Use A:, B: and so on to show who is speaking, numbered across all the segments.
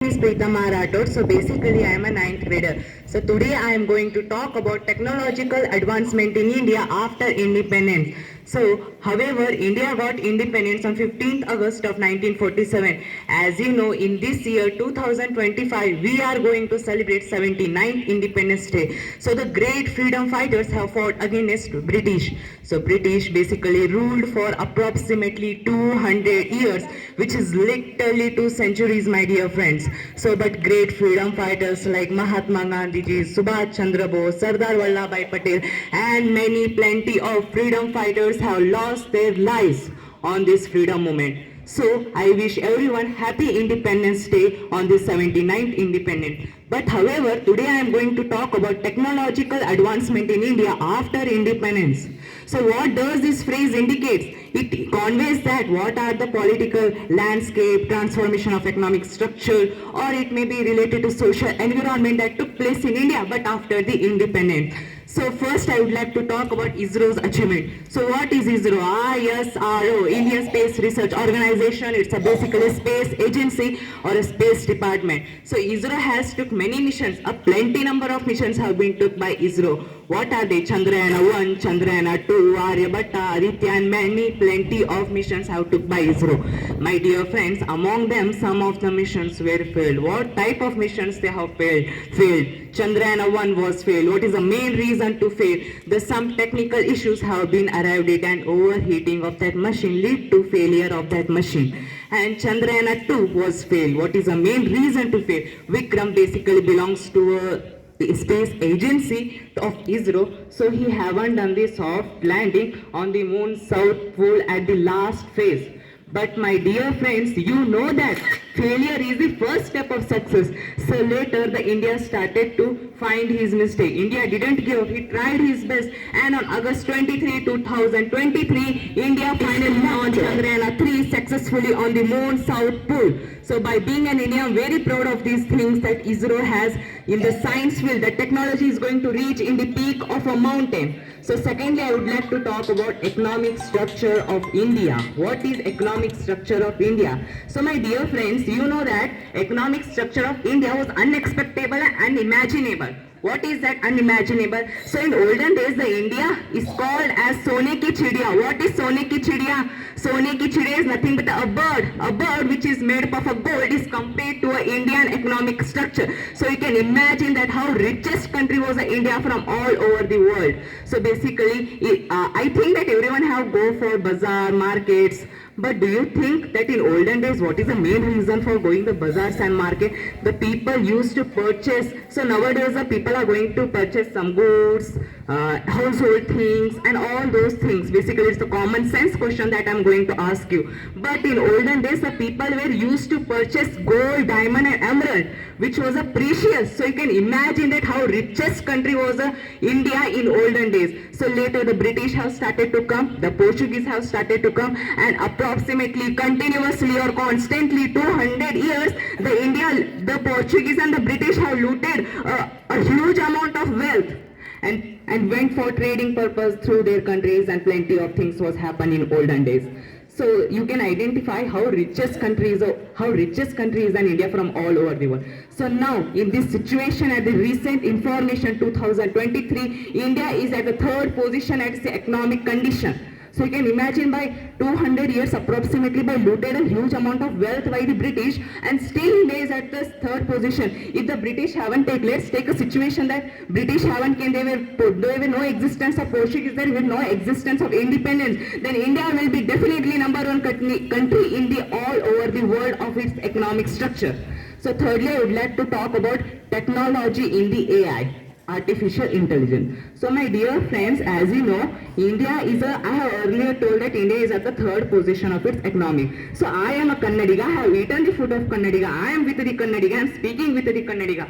A: is Preetha Rathod. So basically I am a ninth grader. So today I am going to talk about technological advancement in India after independence. So, however, India got independence on 15th August of 1947. As you know, in this year 2025, we are going to celebrate 79th Independence Day. So, the great freedom fighters have fought against British. So, British basically ruled for approximately 200 years, which is literally 2 centuries, my dear friends. So, but great freedom fighters like Mahatma Gandhi, Subhash Chandra Bose, Sardar Vallabhbhai Patel, and plenty of freedom fighters have lost their lives on this freedom movement. So I wish everyone happy Independence Day on this 79th Independence. But however, today I am going to talk about technological advancement in India after independence. So what does this phrase indicate? It conveys that what are the political landscape, transformation of economic structure, or it may be related to social environment that took place in India but after the independence. So first I would like to talk about ISRO's achievement. So what is ISRO? ISRO, Indian Space Research Organization. It's a basically space agency or a space department. So ISRO has took many missions. A plenty number of missions have been took by ISRO. What are they? Chandrayana 1, Chandrayana 2, Aryabhatta, Aditya, and plenty of missions have took by ISRO. My dear friends, among them some of the missions were failed. What type of missions they have failed? Chandrayana 1 was failed. What is the main reason to fail? Some technical issues have been arrived at, and overheating of that machine lead to failure of that machine. And Chandrayana 2 was failed. What is the main reason to fail? Vikram basically belongs to the space agency of ISRO, so he haven't done the soft landing on the moon's south pole at the last phase. But my dear friends, you know that failure is the first step of success. So later the India started to find his mistake. India didn't give up, he tried his best, and on August 23, 2023, India finally launched Chandrayana 3 successfully on the moon's south pole. So by being an Indian, I'm very proud of these things that ISRO has in the science field. The technology is going to reach in the peak of a mountain. So secondly, I would like to talk about economic structure of India. What is economic structure of India? So my dear friends, you know that economic structure of India was unexpected and unimaginable. What is that unimaginable? So in olden days, the India is called as Sone ki Chidiya. What is Sone ki Chidiya? Sone ki Chidiya is nothing but a bird which is made up of gold is compared to an Indian economic structure. So you can imagine that how richest country was India from all over the world. So basically, I think that everyone have go for bazaar, markets. But do you think that in olden days, what is the main reason for going to bazaars and market? The people used to purchase. So nowadays, the people are going to purchase some goods, household things, and all those things. Basically, it's the common sense question that I'm going to ask you. But in olden days, the people were used to purchase gold, diamond, and emerald, which was a precious. So you can imagine that how richest country was India in olden days. So later, the British have started to come, the Portuguese have started to come, and approximately continuously or constantly 200 years, the Portuguese and the British have looted a huge amount of wealth and went for trading purpose through their countries, and plenty of things was happening in olden days. So you can identify how richest country is in India from all over the world. So now in this situation, at the recent information 2023, India is at the third position at the economic condition. So you can imagine by 200 years approximately by looted a huge amount of wealth by the British, and still India is at the third position. If the British haven't taken, let's take a situation that British haven't came, there were no existence of Portuguese, there were no existence of independence, then India will be definitely number one country in the all over the world of its economic structure. So thirdly, I would like to talk about technology in the AI. Artificial intelligence. So my dear friends, as you know, I have earlier told that India is at the third position of its economy. So I am a Kannadiga, I have eaten the food of Kannadiga, I am with the Kannadiga, I am speaking with the Kannadiga.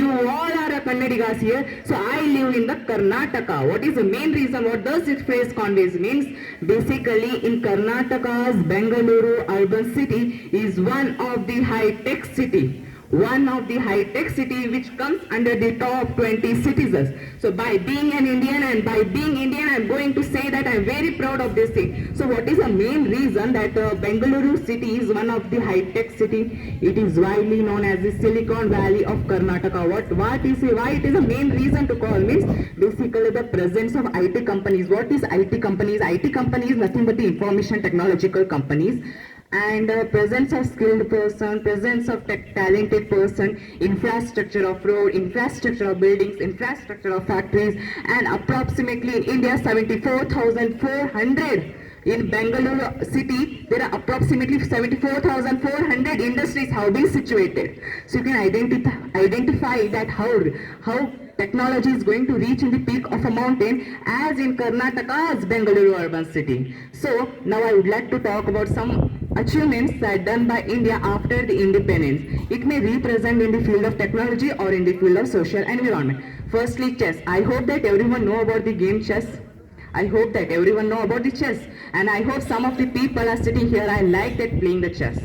A: You all are a Kannadigas here. So I live in the Karnataka. What is the main reason? What does this phrase conveys? Means basically in Karnataka's Bengaluru urban city is one of the high-tech city. one of the high-tech city which comes under the top 20 citizens. So by being an Indian and by being Indian, I'm going to say that I'm very proud of this thing. So what is the main reason that Bengaluru city is one of the high-tech city? It is widely known as the Silicon Valley of Karnataka. Why it is a main reason to call means basically the presence of IT companies. What is IT companies? IT companies nothing but the information technological companies. And presence of skilled person, presence of talented person, infrastructure of road, infrastructure of buildings, infrastructure of factories, and approximately in India 74,400. In Bengaluru city, there are approximately 74,400 industries have been situated. So you can identify that how technology is going to reach in the peak of a mountain as in Karnataka's Bengaluru urban city. So now I would like to talk about some achievements that are done by India after the independence. It may represent in the field of technology or in the field of social environment. Firstly, chess. I hope that everyone know about the game chess. I hope that everyone know about the chess, and I hope some of the people are sitting here. I like that playing the chess.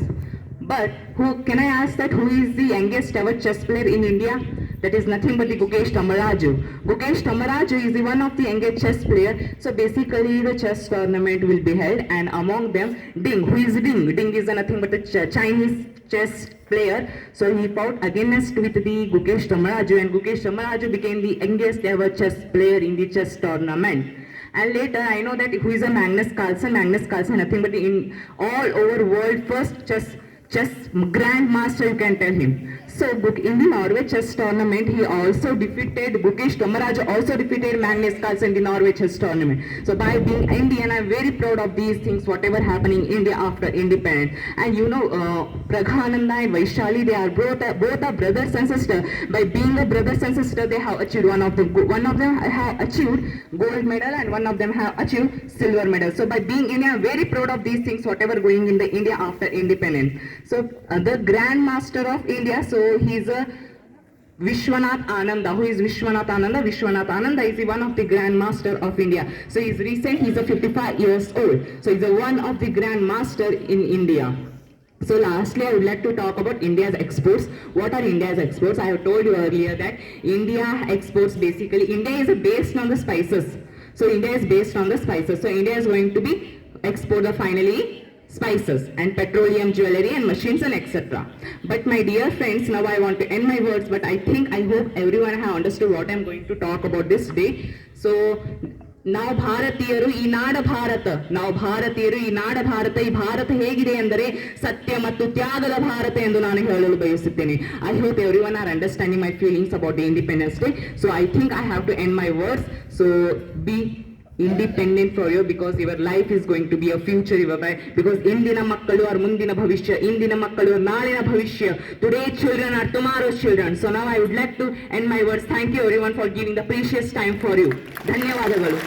A: But can I ask that who is the youngest ever chess player in India? That is nothing but the Gukesh Tamaraju. Gukesh Tamaraju is the one of the youngest chess player. So basically the chess tournament will be held, and among them Ding. Who is Ding? Ding is nothing but a Chinese chess player. So he fought against with the Gukesh Tamaraju, and Gukesh Tamaraju became the youngest ever chess player in the chess tournament. And later I know that who is a Magnus Carlsen. Magnus Carlsen nothing but in all over world first chess grandmaster, you can tell him. So in the Norway chess tournament, he also defeated Gukesh Tamaraju, also defeated Magnus Carlsen in the Norway chess tournament. So by being Indian, I'm very proud of these things, whatever happened in India after independence. And you know, Praghananda and Vaishali, they are both are brothers and sisters. By being a brothers and sister, they have achieved one of them have achieved gold medal and one of them have achieved silver medal. So by being Indian, I'm very proud of these things, whatever going in the India after independence. So the Grandmaster of India, so he's a Vishwanath Ananda. Who is Vishwanath Ananda? Vishwanath Ananda is the one of the Grandmaster of India. So he's a 55 years old. So he's one of the Grandmaster in India. So lastly, I would like to talk about India's exports. What are India's exports? I have told you earlier that India exports basically, India is based on the spices. So India is based on the spices. So India is going to be exporter finally spices and petroleum, jewelry and machines and etc. But my dear friends, now I want to end my words, but I hope everyone have understood what I am going to talk about this day. So ನಾವು ಭಾರತೀಯರು ಈ ನಾಡ ಭಾರತ ಈ ಭಾರತ ಹೇಗಿದೆ ಅಂದರೆ ಸತ್ಯ ಮತ್ತು ತ್ಯಾಗದ ಭಾರತ ಎಂದು ನಾನು ಹೇಳಲು ಬಯಸುತ್ತೇನೆ. I hope everyone are understanding my feelings about the Independence Day. So I think I have to end my words. So be independent for you, because your life is going to be a future because ಇಂದಿನ ಮಕ್ಕಳು are ಮುಂದಿನ ಭವಿಷ್ಯ, ಇಂದಿನ ಮಕ್ಕಳು ನಾಳಿನ ಭವಿಷ್ಯ. Today children are tomorrow's children. So now I would like to end my words. Thank you everyone for giving the precious time for you. ಧನ್ಯವಾದಗಳು.